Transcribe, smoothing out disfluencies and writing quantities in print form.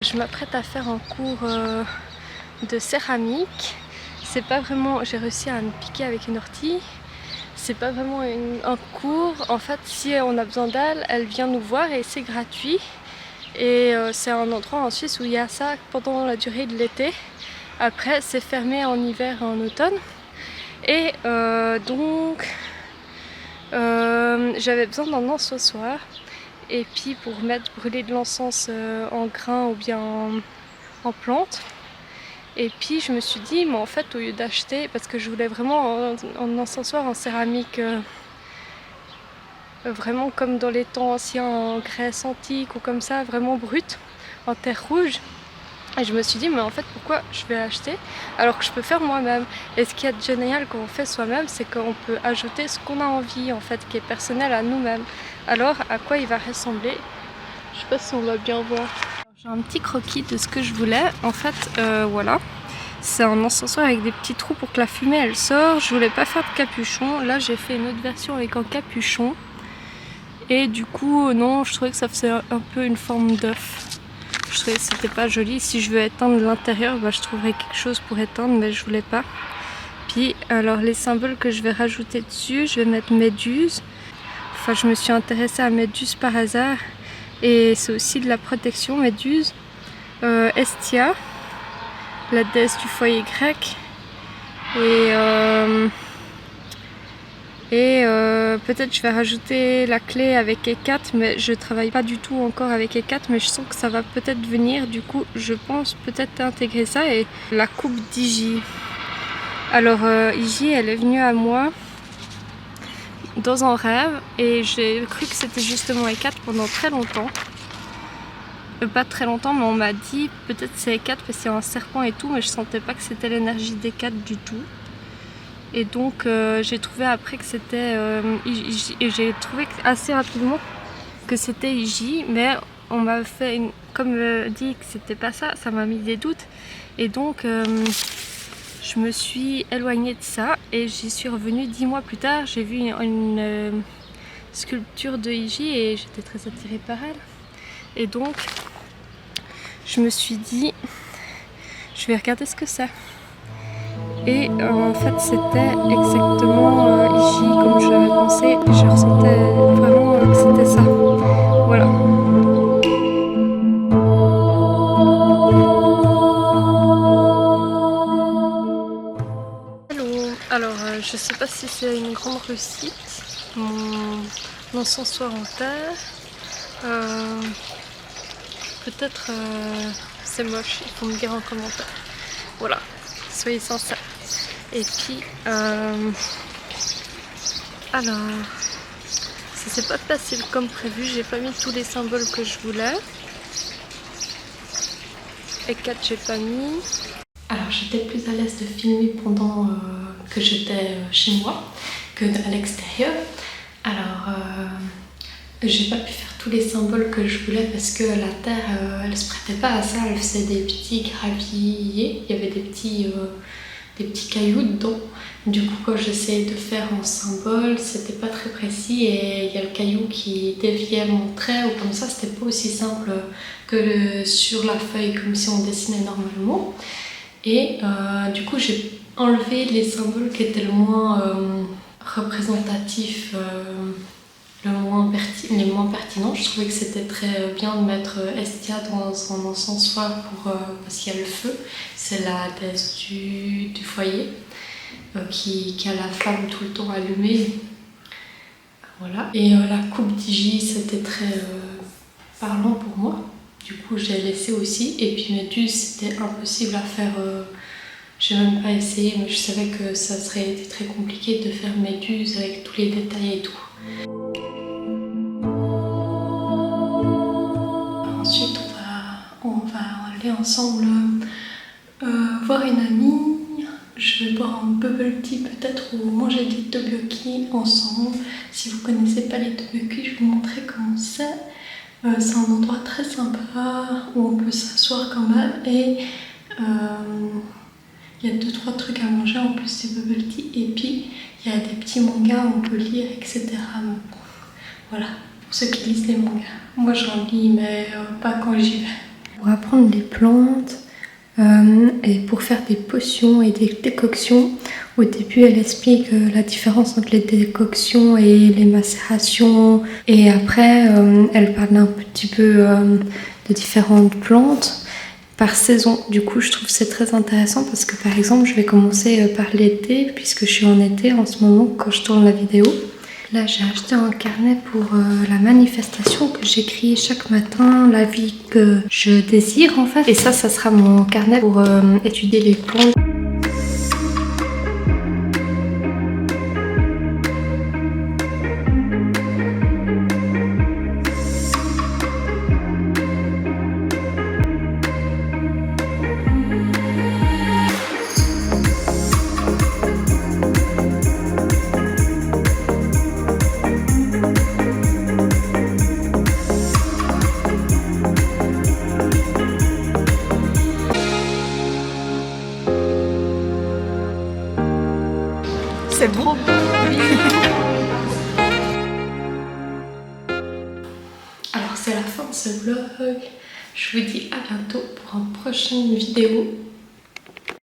Je m'apprête à faire un cours de céramique. C'est pas vraiment, j'ai réussi à me piquer avec une ortie. C'est pas vraiment un cours. En fait, si on a besoin d'elle, elle vient nous voir et c'est gratuit. Et c'est un endroit en Suisse où il y a ça pendant la durée de l'été. Après, c'est fermé en hiver et en automne. Et j'avais besoin d'un encensoir. Et puis pour brûler de l'encens en grains ou bien en plantes. Et puis je me suis dit, mais en fait au lieu d'acheter, parce que je voulais vraiment un encensoir en céramique vraiment comme dans les temps anciens en Grèce antique ou comme ça, vraiment brut, en terre rouge. Et je me suis dit, mais en fait pourquoi je vais acheter alors que je peux faire moi-même. Et ce qui est génial quand on fait soi-même, c'est qu'on peut ajouter ce qu'on a envie en fait, qui est personnel à nous-mêmes. Alors à quoi il va ressembler? Je sais pas si on va bien voir. J'ai un petit croquis de ce que je voulais. En fait, voilà. C'est un encensoir avec des petits trous pour que la fumée elle sort. Je voulais pas faire de capuchon. Là, j'ai fait une autre version avec un capuchon. Et du coup, non, je trouvais que ça faisait un peu une forme d'œuf. Je trouvais que c'était pas joli. Si je veux éteindre l'intérieur, bah, je trouverais quelque chose pour éteindre, mais je voulais pas. Puis, alors, les symboles que je vais rajouter dessus, je vais mettre Méduse. Enfin, je me suis intéressée à Méduse par hasard. Et c'est aussi de la protection, Méduse. Hestia, la déesse du foyer grec. Et peut-être je vais rajouter la clé avec E4, mais je travaille pas du tout encore avec E4, mais je sens que ça va peut-être venir. Du coup, je pense peut-être intégrer ça. Et la coupe d'Igi. Alors, Igi, elle est venue à moi dans un rêve et j'ai cru que c'était justement E4 pendant très longtemps. Pas très longtemps, mais on m'a dit peut-être c'est E4 parce qu'il y a un serpent et tout, mais je sentais pas que c'était l'énergie d'E4 du tout. Et donc j'ai trouvé après que c'était et j'ai trouvé assez rapidement que c'était Iji, mais on m'a fait comme dit que c'était pas ça, ça m'a mis des doutes. Et donc je me suis éloignée de ça et j'y suis revenue 10 mois plus tard. J'ai vu une sculpture de Iji et j'étais très attirée par elle. Et donc je me suis dit, je vais regarder ce que c'est. Et en fait c'était exactement Iji comme je l'avais pensé. Je ressentais vraiment que c'était ça. Voilà. Hello. Alors je sais pas si c'est une grande réussite. Mon encensoir en terre. Peut-être c'est moche, il faut me dire en commentaire. Voilà, soyez sincères. Et puis, alors, ça s'est pas passé comme prévu, j'ai pas mis tous les symboles que je voulais. Et 4 j'ai pas mis. Alors j'étais plus à l'aise de filmer pendant que j'étais chez moi que à l'extérieur. Alors j'ai pas pu faire tous les symboles que je voulais parce que la terre elle se prêtait pas à ça, elle faisait des petits graviers, il y avait des petits cailloux dedans. Du coup quand j'essayais de faire un symbole c'était pas très précis et il y a le caillou qui déviait mon trait ou comme ça, c'était pas aussi simple que sur la feuille comme si on dessinait normalement. Et du coup j'ai enlevé les symboles qui étaient le moins représentatifs, les moins pertinents. Je trouvais que c'était très bien de mettre Hestia dans un encensoir parce qu'il y a le feu. C'est la déesse du foyer qui a la flamme tout le temps allumée. Voilà. Et la coupe d'Igi, c'était très parlant pour moi. Du coup, j'ai laissé aussi. Et puis Méduse, c'était impossible à faire. J'ai même pas essayé, mais je savais que ça serait été très compliqué de faire Méduse avec tous les détails et tout. Ensuite, on va aller ensemble voir une amie. Je vais boire un bubble tea peut-être ou manger des tteokbokki ensemble. Si vous connaissez pas les tteokbokki, je vais vous montrer comment c'est. C'est un endroit très sympa où on peut s'asseoir quand même et il y a 2-3 trucs à manger en plus des bubble tea et puis il y a des petits mangas où on peut lire, etc. Voilà, pour ceux qui lisent les mangas. Moi j'en lis mais pas quand j'y vais. pour apprendre les plantes et pour faire des potions et des décoctions. Au début, elle explique la différence entre les décoctions et les macérations. Et après, elle parle un petit peu de différentes plantes par saison. Du coup, je trouve que c'est très intéressant parce que par exemple, je vais commencer par l'été puisque je suis en été en ce moment quand je tourne la vidéo. Là, j'ai acheté un carnet pour la manifestation que j'écris chaque matin, la vie que je désire en fait. Et ça sera mon carnet pour étudier les plantes. C'est beau. Alors c'est la fin de ce vlog. Je vous dis à bientôt pour une prochaine vidéo.